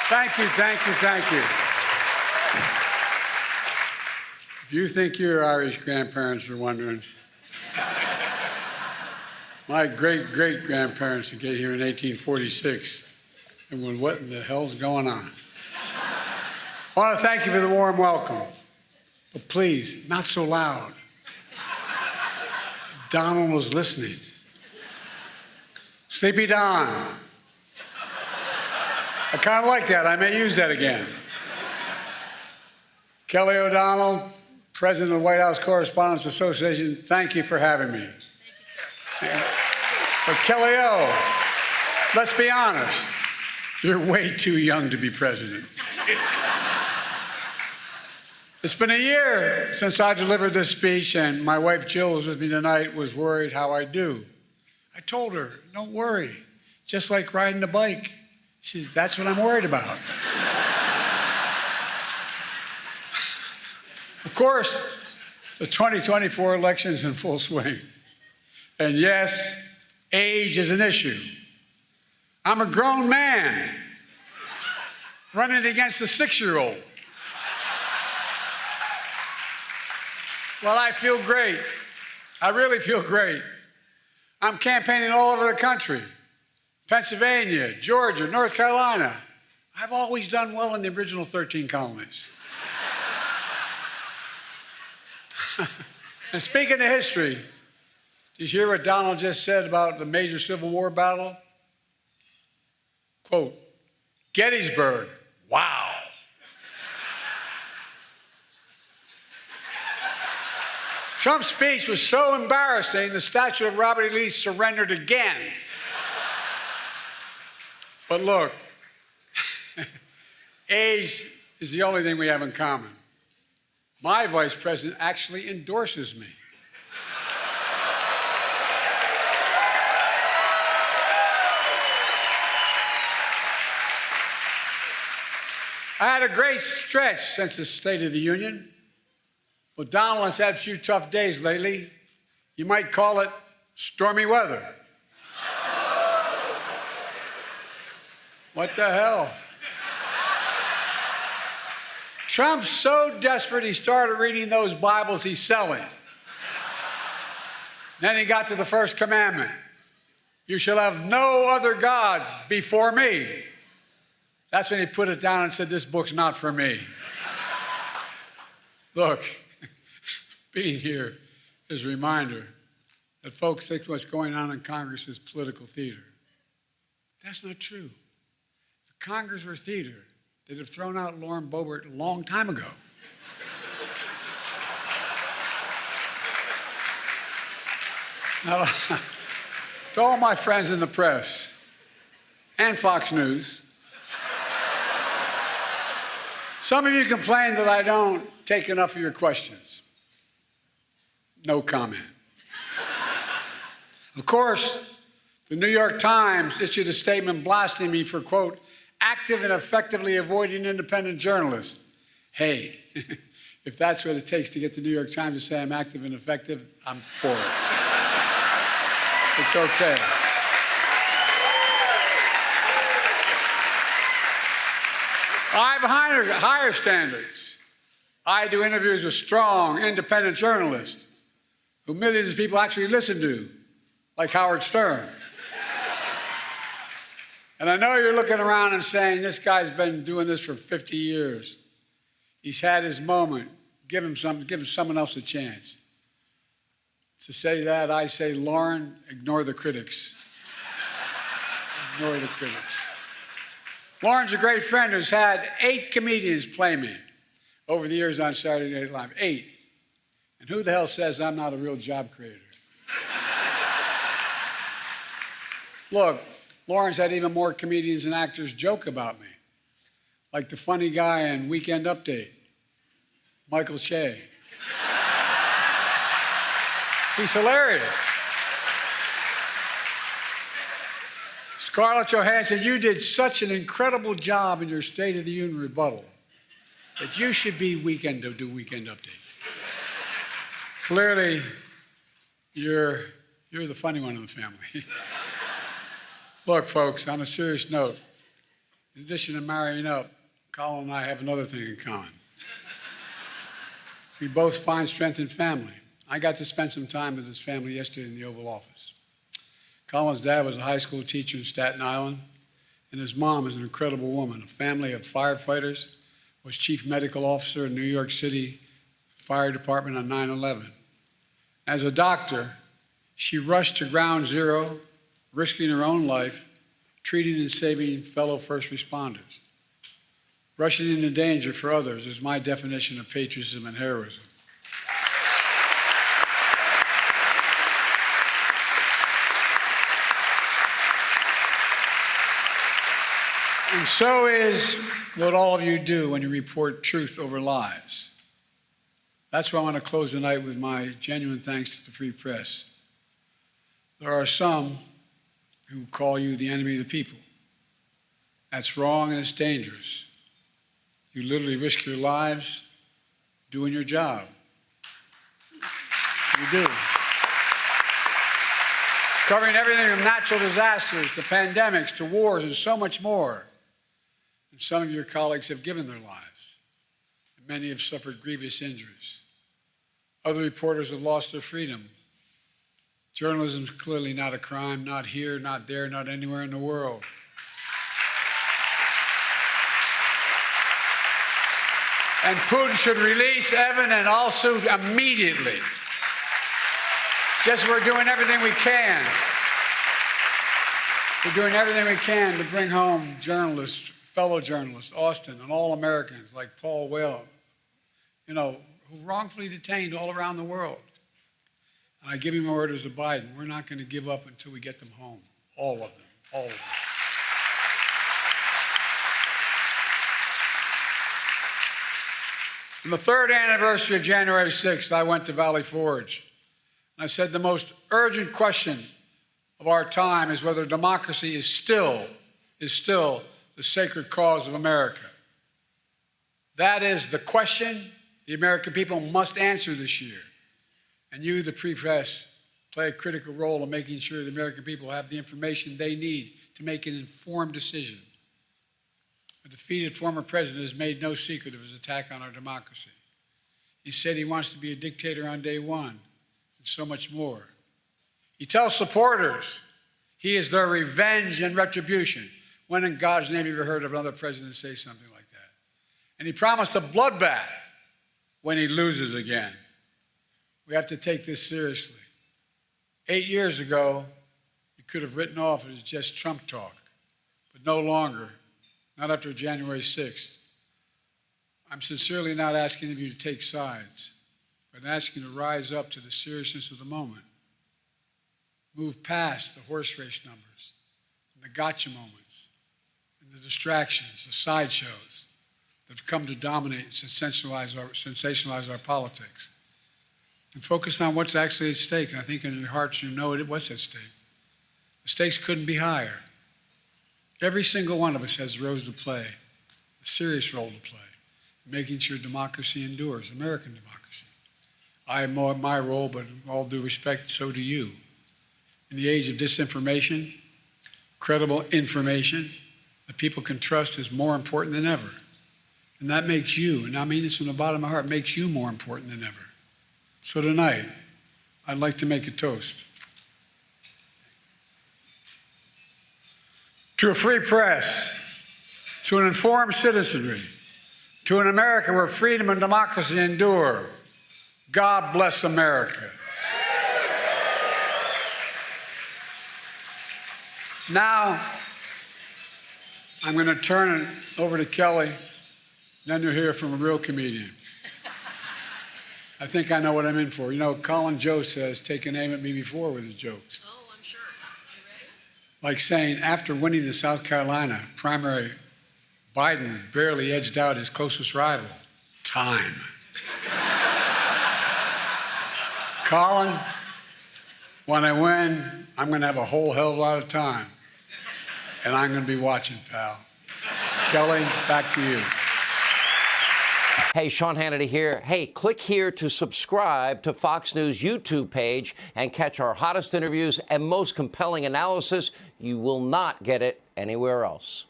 Thank you, thank you, thank you. If you think your Irish grandparents are wondering, my great-great-grandparents who came here in 1846 and went, what in the hell's going on? I want to thank you for the warm welcome, but please, not so loud. Donald was listening. Sleepy Don. I kind of like that. I may use that again. Kelly O'Donnell, President of the White House Correspondents Association, thank you for having me. Thank you, sir. But Kelly O, let's be honest, you're way too young to be president. It's been a year since I delivered this speech, and my wife Jill was with me tonight, was worried how I do. I told her, don't worry, just like riding a bike. She said, that's what I'm worried about. Of course, the 2024 election is in full swing. And yes, age is an issue. I'm a grown man running against a 6-year-old. Well, I feel great. I really feel great. I'm campaigning all over the country. Pennsylvania, Georgia, North Carolina. I've always done well in the original 13 colonies. And speaking of history, did you hear what Donald just said about the major Civil War battle? Quote, Gettysburg, wow. Trump's speech was so embarrassing, the statue of Robert E. Lee surrendered again. But look, age is the only thing we have in common. My vice president actually endorses me. I had a great stretch since the State of the Union. Well, Donald has had a few tough days lately. You might call it stormy weather. What the hell? Trump's so desperate he started reading those Bibles he's selling. Then he got to the first commandment. You shall have no other gods before me. That's when he put it down and said, this book's not for me. Look, being here is a reminder that folks think what's going on in Congress is political theater. That's not true. If Congress were theater, they'd have thrown out Lauren Boebert a long time ago. Now, to all my friends in the press and Fox News, some of you complain that I don't take enough of your questions. No comment. Of course, the New York Times issued a statement blasting me for, quote, active and effectively avoiding independent journalists. Hey, if that's what it takes to get the New York Times to say I'm active and effective, I'm for it. It's okay. I have higher standards. I do interviews with strong, independent journalists who millions of people actually listen to, like Howard Stern. And I know you're looking around and saying, this guy's been doing this for 50 years. He's had his moment. Give him someone else a chance. To say that, I say, Lauren, ignore the critics. Ignore the critics. Lauren's a great friend who's had 8 comedians play me over the years on Saturday Night Live. 8. And who the hell says I'm not a real job creator? Look, Lauren's had even more comedians and actors joke about me, like the funny guy in Weekend Update, Michael Che. He's hilarious. Scarlett Johansson, you did such an incredible job in your State of the Union rebuttal that you should be do Weekend Update. Clearly, you're the funny one in the family. Look, folks, on a serious note, In addition to marrying up, Colin and I have another thing in common. We both find strength in family. I got to spend some time with his family yesterday in the Oval Office. Colin's dad was a high school teacher in Staten Island, and his mom is an incredible woman, a family of firefighters, was chief medical officer in New York City Fire Department on 9/11. As a doctor, she rushed to ground zero, risking her own life, treating and saving fellow first responders. Rushing into danger for others is my definition of patriotism and heroism. And so is what all of you do when you report truth over lies. That's why I want to close the night with my genuine thanks to the free press. There are some who call you the enemy of the people. That's wrong and it's dangerous. You literally risk your lives doing your job. You do. Covering everything from natural disasters to pandemics to wars and so much more. And some of your colleagues have given their lives. And many have suffered grievous injuries. Other reporters have lost their freedom. Journalism is clearly not a crime, not here, not there, not anywhere in the world. And Putin should release Evan and also immediately. Just we're doing everything we can. We're doing everything we can to bring home journalists, fellow journalists, Austin, and all Americans like Paul Whale, who wrongfully detained all around the world. And I give him orders to Biden. We're not going to give up until we get them home. All of them. All of them. On the third anniversary of January 6th, I went to Valley Forge. And I said the most urgent question of our time is whether democracy is still the sacred cause of America. That is the question the American people must answer this year. And you, the free press, play a critical role in making sure the American people have the information they need to make an informed decision. A defeated former president has made no secret of his attack on our democracy. He said he wants to be a dictator on day one, and so much more. He tells supporters he is their revenge and retribution. When in God's name have you ever heard of another president say something like that? And he promised a bloodbath when he loses again. We have to take this seriously. 8 years ago, you could have written off it as just Trump talk, but no longer. Not after January 6th. I'm sincerely not asking of you to take sides, but asking you to rise up to the seriousness of the moment. Move past the horse race numbers, and the gotcha moments, and the distractions, the sideshows that have come to dominate and sensationalize our politics. And focus on what's actually at stake. And I think in your hearts you know what's at stake. The stakes couldn't be higher. Every single one of us has a role to play, a serious role to play, in making sure democracy endures, American democracy. I have my role, but with all due respect, so do you. In the age of disinformation, credible information that people can trust is more important than ever. And that makes you, and I mean this from the bottom of my heart, makes you more important than ever. So tonight, I'd like to make a toast. To a free press, to an informed citizenry, to an America where freedom and democracy endure. God bless America. Now, I'm going to turn it over to Kelly, then you'll hear from a real comedian. I think I know what I'm in for. Colin Jost has taken aim at me before with his jokes. Like saying, after winning the South Carolina primary, Biden barely edged out his closest rival. Time. Colin, when I win, I'm going to have a whole hell of a lot of time. And I'm going to be watching, pal. Kelly, back to you. Hey, Sean Hannity here. Hey, click here to subscribe to Fox News YouTube page and catch our hottest interviews and most compelling analysis. You will not get it anywhere else.